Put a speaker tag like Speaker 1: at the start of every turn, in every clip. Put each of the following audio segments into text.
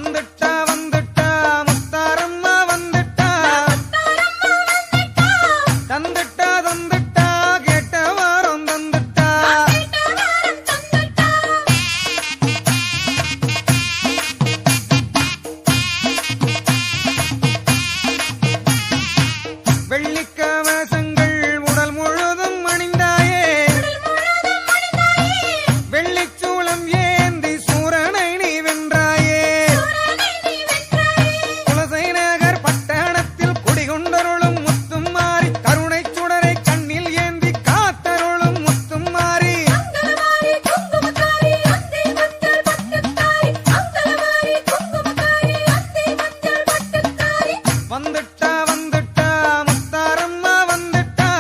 Speaker 1: வந்துட்டா வந்துட்டா முத்தாரம்மா வந்துட்டா தந்துட்டா தந்துட்டா கேட்ட வாரம் தந்துட்டா வெள்ளிக்கவசங்கள் உடல் முழுதும் அணிந்தாயே வெள்ளிச்சூளம் ஏந்தி சூரனை நீ வென்றாயே குலசை நகர் பட்டணத்தில் குடிகொண்டருளும் முத்தும் மாறி கருணை சுடரை கண்ணில் ஏந்தி காத்தருளும் முத்தும் மாறி வந்துட்டா வந்துட்டா முத்தாரம்மா வந்துட்டா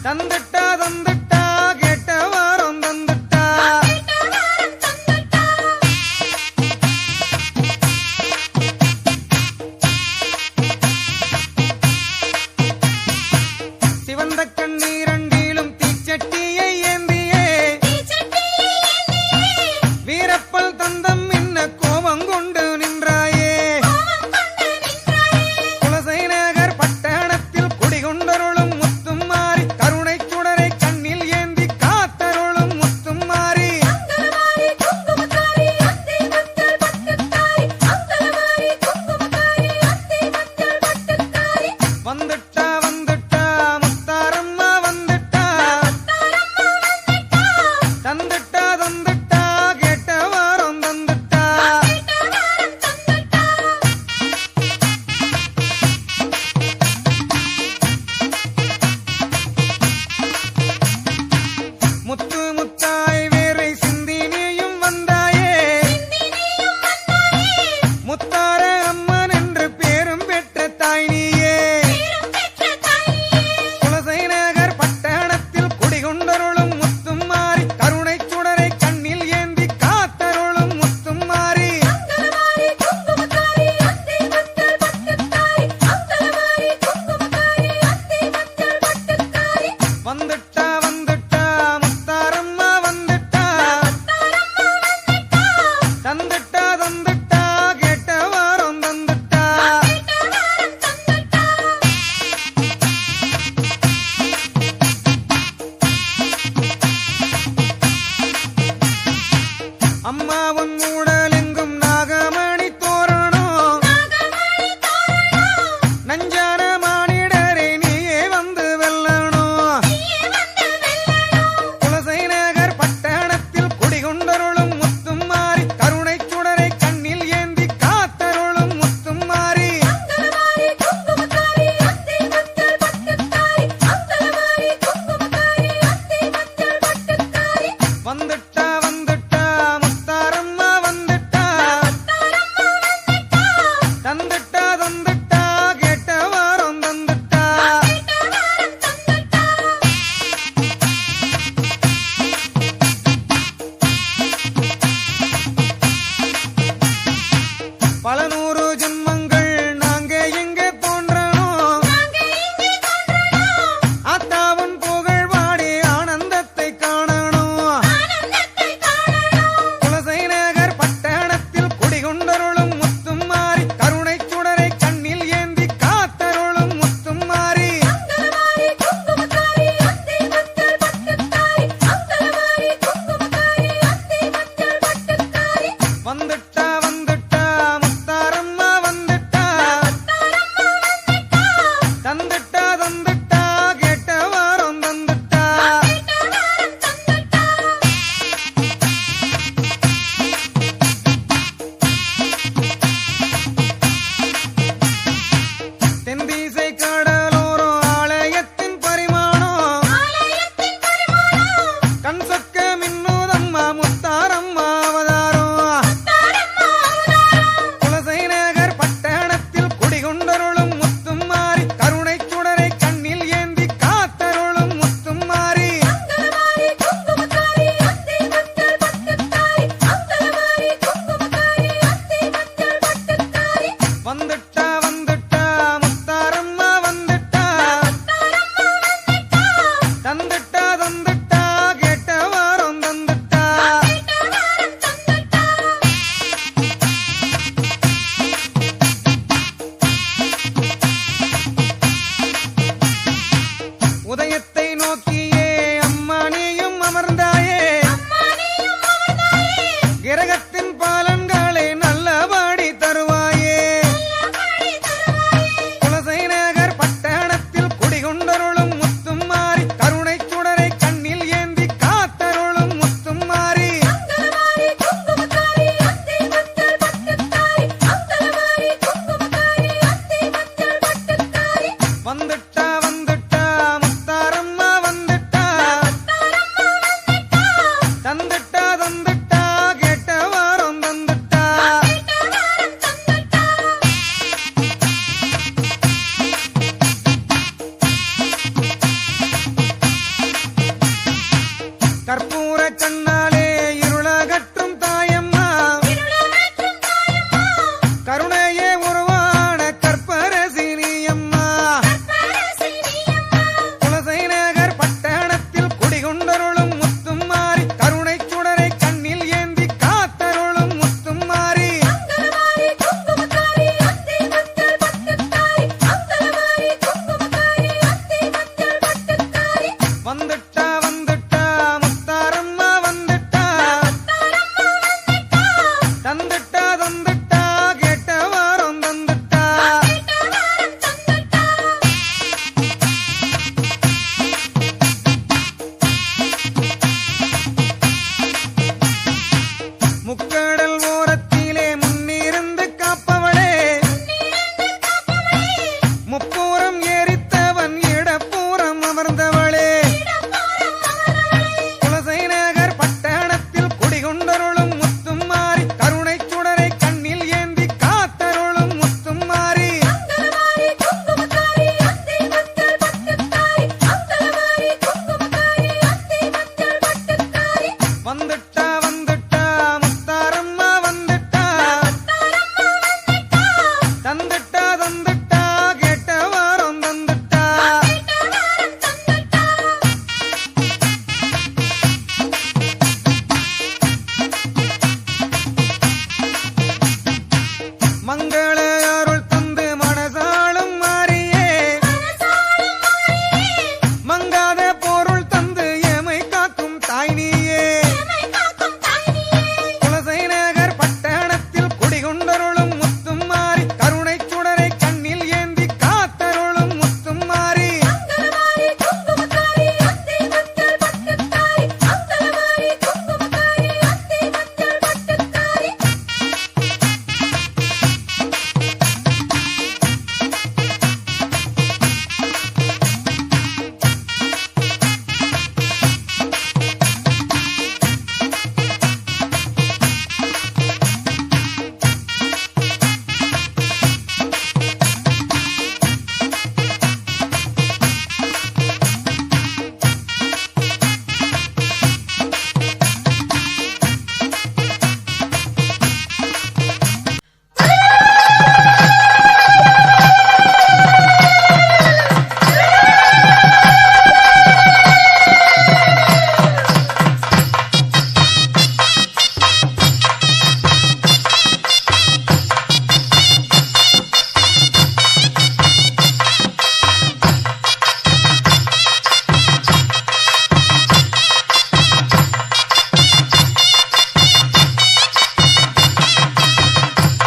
Speaker 1: தந்துட்டா தந்துட்டா கேட்ட வாரம் தந்துட்டா சிவந்த கண்ணீரண்டிலும் தீச்சட்டியை ஏந்தியே வீரப்பல் தந்தம் இன்ன கோபம் கொண்டு நின்றாயே குலசை நகர் பட்டணத்தில் குடிகொண்டருளும் முத்தும் மாறி கருணை சுடரை கண்ணில் ஏந்தி காத்தருளும் முத்தும் மாறி வந்துட்டா வந்துட்டா முத்தாரம்மா வந்துட்டா தந்துட்டா தந்துட்டா கேட்ட வாரம் தந்துட்டா முத்து முத்தாய் வேரை சிந்தி நீயும் வந்தாயே முத்தார அம்மன் என்று பேரும் பெற்ற தாய் நீயே குலசை நகர் பட்டணத்தில் குடிகொண்டருளும் முத்தும் மாறி கருணை சுடரை கண்ணில் ஏந்தி காத்தருளும் முத்தும் மாறி வந்துட்டா வந்துட்டா முத்தாரம்மா வந்துட்டா தந்துட்டா தந்துட்டா கேட்ட வாரம் தந்துட்டா அம்மாவும் மூடலெங்கும் நாகமணி தோரணம் நஞ்சான மானிடரே நீயே வந்து வெல்லணும் குலசை நகர் பட்டணத்தில் குடிகொண்டருளும் முத்தும் மாறி கருணை சுடரை கண்ணில் ஏந்தி காத்தருளும் முத்தும் மாறி வந்துட்டா வந்துட்டா முத்தாரம்மா வந்துட்டா தந்துட்டா தந்துட்டா கேட்ட வாரம் தந்துட்டா பல நூறு ஜென்மங்கள் நாங்க எங்க தோன்றணும் ஆத்தாவன் புகழ் பாடி ஆனந்தத்தை காணணும் குலசை நகர் பட்டணத்தில் குடிகொண்டருளும் முத்தும் மாறி கருணை சுடரை கண்ணில் ஏந்தி காத்தருளும் முத்தும் மாறி வந்துட்டா வந்துட்டா முத்தாரம்மா வந்துட்டா தந்துட்டா தந்துட்டா கேட்ட வாரம் தந்துட்டா தென்திசை கடலோரம் ஆலயத்தின் பரிமாணம் கண் சொக்க மின்னுதம்மா முத்தாரம்மா அவதாரம் குலசை நகர் பட்டணத்தில் குடிகொண்டருளும் முத்தும் மாறி கருணை சுடரை கண்ணில் ஏந்தி காத்தருளும் முத்தும் மாறி வந்துட்டா வந்துட்டா முத்தாரம்மா வந்துட்டா தந்துட்டா தந்துட்டா கேட்ட வாரம் தந்துட்டா வந்துட்டா வந்துட்டா முத்தாரம்மா வந்துட்டா தந்துட்டா தந்துட்டா கேட்ட வாரம் தந்துட்டா மங்கள அருள் தந்து மனசாளும் மாறியே மங்காத பொருள் தந்து எமை காக்கும் தாய் நீயே குலசை நகர் பட்டணத்தில் குடிகொண்டருளும் முத்தும் மாறி கருணை சுடரை கண்ணில் ஏந்தி காத்தருளும் முத்தும் மாறி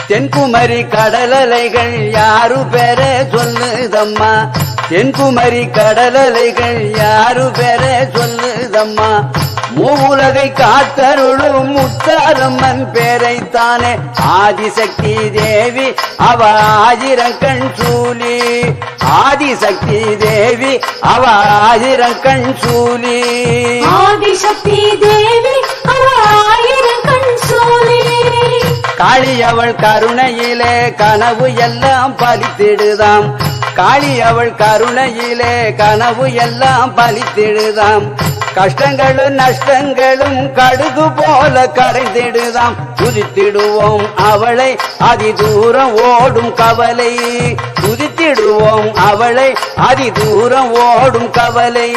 Speaker 2: தென்குமரி கடலலைகள் யாரு பெற சொல்லுதம்மா தென்குமரி கடலலைகள் யாரு பெற சொல்லுதம்மா மூவுலகை காத்தருளும் முத்தாரம்மன் பேரைத்தானே ஆதிசக்தி தேவி அவ ஆயிரங்கண் சூலி ஆதிசக்தி தேவி அவ ஆயிரங்கண் சூலி
Speaker 3: ஆதிசக்தி தேவி அவ ஆயிரங்கண் சூலி
Speaker 2: காளி அவள் கருணையிலே கனவு எல்லாம் பலித்திடுதாம் காளி அவள் கருணையிலே கனவு எல்லாம் பலித்திடுதாம் கஷ்டங்களும் நஷ்டங்களும் கடுகு போல கரைந்திடுதாம் துதித்திடுவோம் அவளை அதி தூரம் ஓடும் கவலை துதித்திடுவோம் அவளை அதி தூரம் ஓடும் கவலை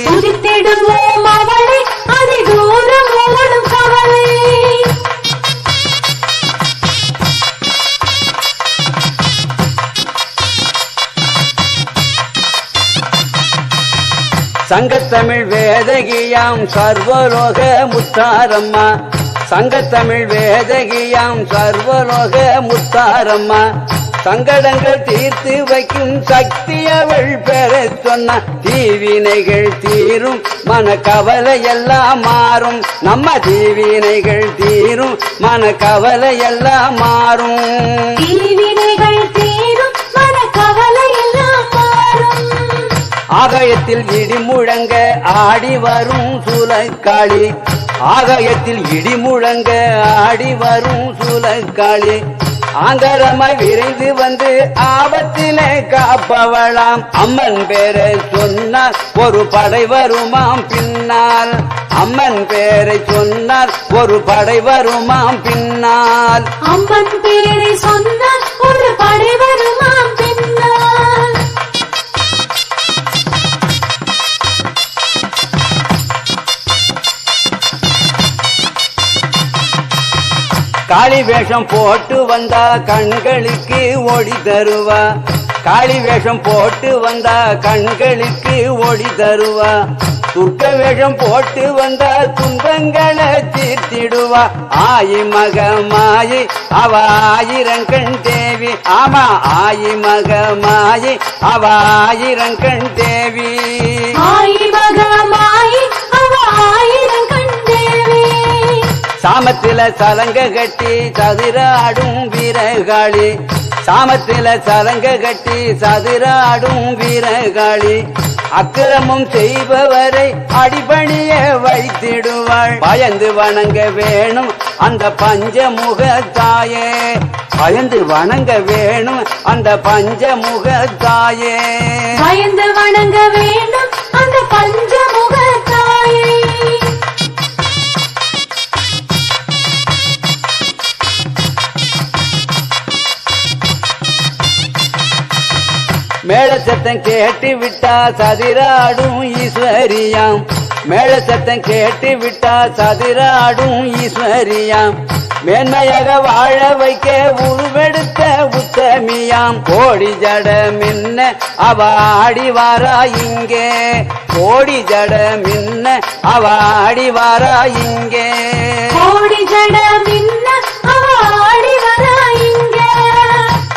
Speaker 3: துதித்திடுவோம் அவளை அதி தூரம் ஓடும் கவலை
Speaker 2: சங்கத்தமிழ் வேதகியாம் சர்வலோக முத்தாரம்மா சங்கத்தமிழ் வேதகியாம் சர்வலோக முத்தாரம்மா சங்கடங்கள் தீர்த்து வைக்கும் சக்தி அவள் பெற சொன்ன தீவினைகள் தீரும் மன கவலை எல்லாம் மாறும் நம்ம தீவினைகள் தீரும் மன கவலை எல்லாம் மாறும்
Speaker 3: தீவினைகள் தீரும் மன கவலை எல்லாம் மாறும்
Speaker 2: ஆகாயத்தில் இடி முழங்க ஆடி வரும் சூலக்காளி ஆகாயத்தில் இடி முழங்க ஆடி வரும் சூலக்காளி ஆங்கரமாய் விரைந்து வந்து ஆபத்திலே காப்பவளாம் அம்மன் பேரை சொன்னால் ஒரு படை வருமாம் பின்னால் அம்மன் பேரை சொன்னால் ஒரு படை வருமாம் பின்னால்
Speaker 3: அம்மன் பேரை சொன்னால் ஒரு படை வருமாம் பின்னால்
Speaker 2: காளி வேஷம் போட்டு வந்தா கண்களுக்கு ஒளி தருவா காளி வேஷம் போட்டு வந்தா கண்களுக்கு ஒளி தருவா துர்க்க வேஷம் போட்டு வந்தா துன்பங்களை தீர்த்திடுவா ஆயி மக மாயி அவ ஆயிரங்கண் தேவி ஆமா ஆயி மக மாயி அவ ஆயிரங்கண் தேவி
Speaker 3: ஆயி மக மாயி அவ ஆயிரங்கண் தேவி
Speaker 2: சாமத்தில சலங்க கட்டி சதுராடும் வீரகாளி சாமத்தில சலங்க கட்டி சதுராடும் வீரகாளி அக்கிரமம் செய்பவரை அடிபணிய வைத்திடுவாள் பயந்து வணங்க வேணும் அந்த பஞ்சமுக தாயே பயந்து வணங்க வேணும் அந்த பஞ்சமுக தாயே
Speaker 3: பயந்து வணங்க வேண்டும் அந்த பஞ்சமுக தாயே
Speaker 2: மேள சத்தம் கேட்டு விட்டா சதிராடும் ஈஸ்வரியாம் மேள சத்தம் கேட்டு விட்டா சதிராடும் ஈஸ்வரியாம் மேன்மையாக வாழ வைக்க உருவெடுத்த உத்தமியாம் கோடி ஜட மின்ன அவ ஆடி வாரா இங்கே கோடி ஜட மின்ன அவ ஆடி வாரா இங்கே
Speaker 3: கோடி ஜட மின்ன அவ ஆடி வரா இங்கே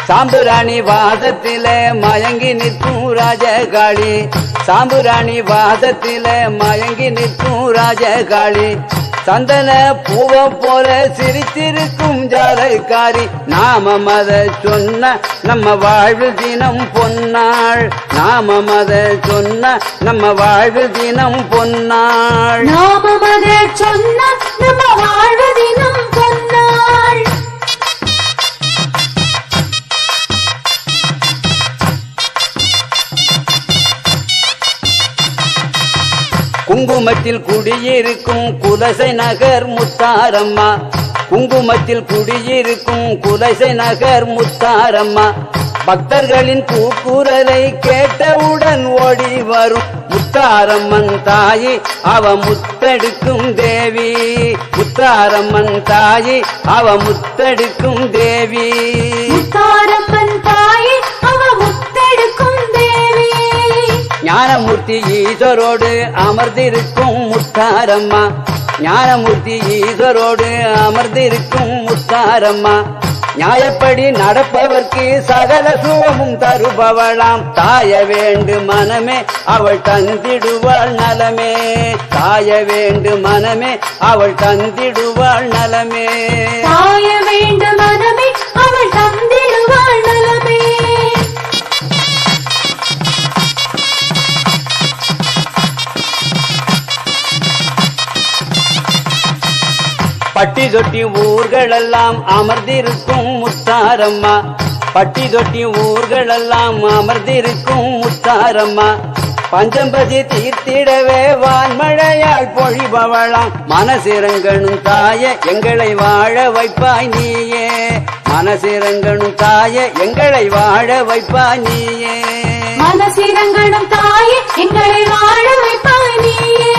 Speaker 2: சாம்புராணி வாதத்தில மயங்கி நிற்கும் ராஜகாளி சாம்புராணி வாதத்தில மயங்கி நிற்கும் ராஜகாளி சந்தன பூவ போல சிரித்திருக்கும் ஜாலக்காரி நாம மத சொன்ன நம்ம வாழ்வு தினம் பொன்னாள் நாம மத சொன்ன நம்ம வாழ்வு தினம் பொன்னாள்
Speaker 3: நாம மத சொன்ன நம்ம வாழ்வு தினம் பொன்னாள்
Speaker 2: குங்குமத்தில் குடியிருக்கும் குலசை நகர் முத்தாரம்மா குங்குமத்தில் குடியிருக்கும் குலசை நகர் முத்தாரம்மா பக்தர்களின் கூக்குரலை கேட்டவுடன் ஓடி வரும் முத்தாரம்மன் தாயி அவ முத்தெடுக்கும் தேவி முத்தாரம்மன் தாயி அவ முத்தெடுக்கும் தேவி
Speaker 3: முத்தாரம்மன் தாயே அவ முத்தெடுக்கும் தேவி
Speaker 2: ஞானமூர்த்தி ஈஸ்வரோடு அமர்ந்திருக்கும் முத்தாரம்மா ஞானமூர்த்தி ஈஸ்வரோடு அமர்ந்திருக்கும் முத்தாரம்மா நியாயப்படி நடப்பவர்க்கு சகல சுகமும் தருபவளாம் தாய வேண்டு மனமே அவள் தந்திடுவாள் நலமே தாய வேண்டு மனமே அவள் தந்திடுவாள் நலமே
Speaker 3: தாய வேண்டு மனமே அவள் தந்திடுவாள் நலமே
Speaker 2: பட்டி தொட்டி ஊர்களெல்லாம் அமர்ந்திருக்கும் முத்தாரம்மா பட்டி தொட்டி ஊர்களெல்லாம் அமர்ந்திருக்கும் முத்தாரம்மா பஞ்சம்பதி தீர்த்திடவே வான்மழையால் பொழிபவளாம் மனசிறங்கணும் தாய எங்களை வாழ வைப்பாய் நீயே மனசிறங்கணும் தாய எங்களை வாழ வைப்பாய் நீயே
Speaker 3: மனசிறங்கணும் தாயே எங்களை வாழ வைப்பாய் நீயே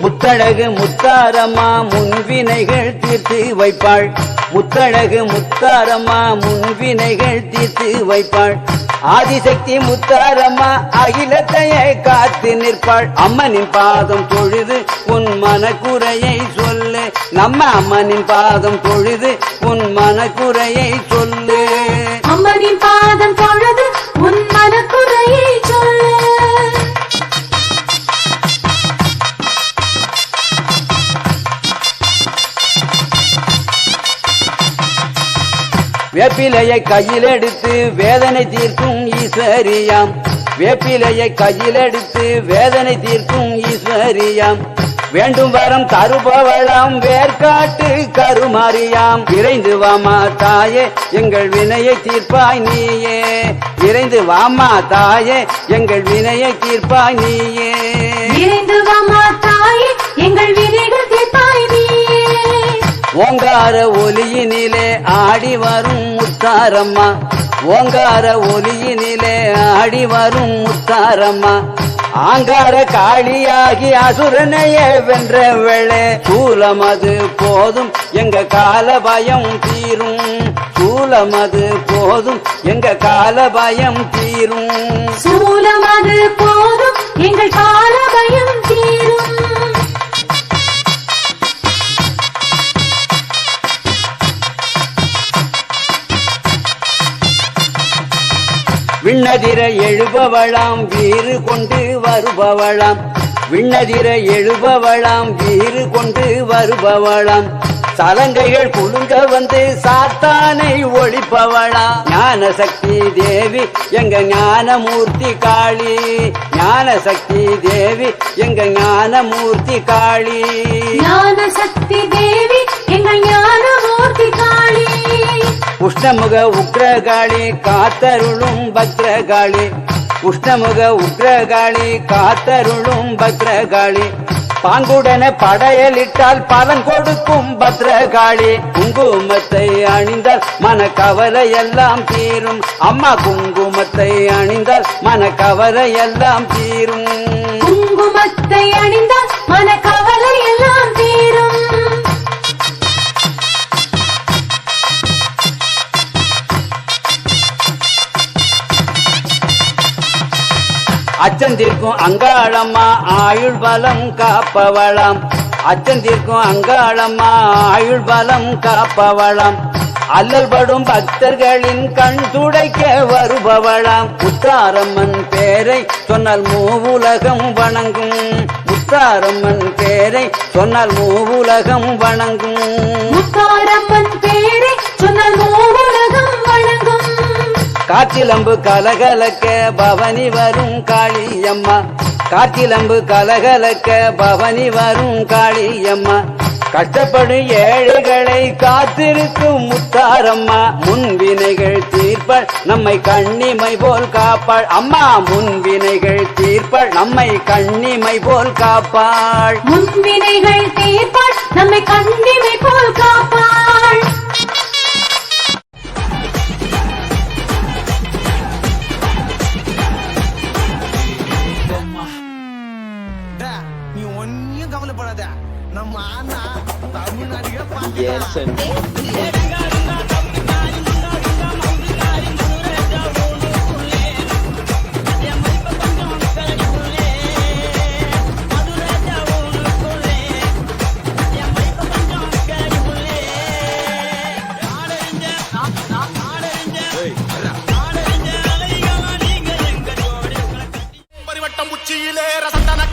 Speaker 2: முத்தழகு முத்தாரம்மா முன்வினைகள் தீர்த்து வைப்பாள் முத்தழகு முத்தாரம்மா முன்வினைகள் தீர்த்து வைப்பாள் ஆதிசக்தி முத்தாரம்மா அகிலத்தையே காத்து நிற்பாள் அம்மனின் பாதம் தொழுது உன் மனக்குறையை சொல்லு நம்ம அம்மனின் பாதம் தொழுது உன் மனக்குறையை சொல்லு
Speaker 3: அம்மனின் பாதம் தொழுது உன் மனக்குறையை சொல்லு
Speaker 2: வேப்பிலையை கையில் எடுத்து வேதனை தீர்க்கும் ஈஸ்வரியாம் வேப்பிலையை கையில் எடுத்து வேதனை தீர்க்கும் ஈஸ்வரியாம் வேண்டும் வரம் தருபவளாம் வேர்காட்டு கருமாரியாம் விரைந்து வாமா தாயே எங்கள் வினையை தீர்ப்பாய் நீயே விரைந்து வாமா தாயே எங்கள் வினையை தீர்ப்பாய் நீயே
Speaker 3: விரைந்து வாமா தாயே எங்கள் வினைகள் தீர்ப்பாய் நீயே
Speaker 2: ஓங்கார ஒலியினிலே ஆடி வரும் முத்தாரம்மா ஓங்கார ஒலியினிலே ஆடி வரும் முத்தாரம்மா ஆங்கார காளியாகி அசுரனையே வென்றவளே சூலமது போதும் எங்க கால பயம் தீரும் சூலமது போதும் எங்க கால பயம் தீரும்
Speaker 3: சூலமது போதும் எங்கள் கால பயம் தீரும்
Speaker 2: விண்ணதிர எழுபவளாம் வீறு கொண்டு வருபவளாம் விண்ணதிர எழுபவளாம் வீறு கொண்டு வருபவளாம் சலங்கைகள் குலுங்க வந்து சாத்தானை ஒழிப்பவளாம் ஞான சக்தி தேவி எங்க ஞானமூர்த்தி காளி ஞான சக்தி தேவி எங்க ஞானமூர்த்தி காளி
Speaker 3: ஞான சக்தி தேவி எங்கள் ஞானமூர்த்தி காளி
Speaker 2: உஷ்ணமுக உக்ரகாளி காத்தருளும் பத்ரகாளி உஷ்ணமுக உக்ரகாளி காத்தருளும் பத்ரகாளி பாங்குடனே படையலிட்டால் பலன் கொடுக்கும் பத்ரகாளி. குங்குமத்தை அணிந்தால் மனக்கவலை எல்லாம் தீரும். அம்மா குங்குமத்தை அணிந்தால் மனக்கவலை எல்லாம் தீரும்.
Speaker 3: குங்குமத்தை அணிந்தால் மனக்கவலை எல்லாம் தீரும்.
Speaker 2: அச்சந்திருக்கும் அங்காளம்மா ஆயுள் பலம் காப்பவளாம். அச்சந்திருக்கும் அங்காளம்மா ஆயுள் பலம் காப்பவளாம். அல்லல் படும் பக்தர்களின் கண் துடைக்க வருபவளாம். முத்தாரம்மன் பேரை சொன்னால் மூவுலகம் வணங்கும். முத்தாரம்மன் பேரை சொன்னால் மூவுலகம் வணங்கும்.
Speaker 3: முத்தாரம்மன் பேரை சொன்னால் மூவுலகம் வணங்கும்.
Speaker 2: காற்றிலம்பு கலகலக்க பவனி வரும் காளியம்மா. காற்றிலம்பு கலகலக்க பவனி வரும் காளியம்மா. கஷ்டப்படும் ஏழைகளை காத்திருக்கும் முத்தாரம்மா. முன்வினைகள் தீர்ப்பாள் நம்மை கண்ணிமை போல் காப்பாள். அம்மா முன்வினைகள் தீர்ப்பாள் நம்மை கண்ணிமை போல் காப்பாள்.
Speaker 3: முன்வினைகள் தீர்ப்பாள் நம்மை கண்ணிமை போல் காப்பாள்.
Speaker 4: நீ ஒன்னும் கவலைப்படாத, நம்ம அண்ணா தமிழ்நாட்டுக்கே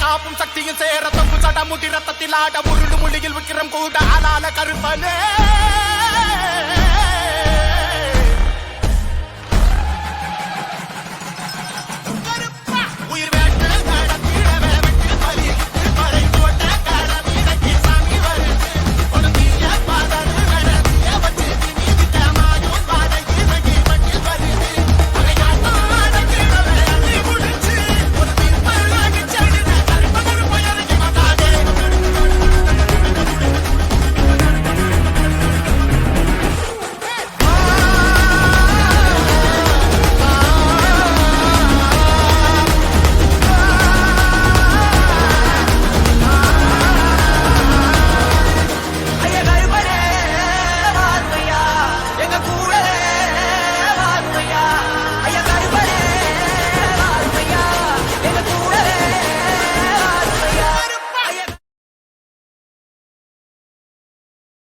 Speaker 4: காப்பும் சக்தியும் சேர தொங்கு சட முடி ரத்தத்தில் ஆட முருடு மொழியில் விக்கிரம் கூட ஆளால கருப்பனே.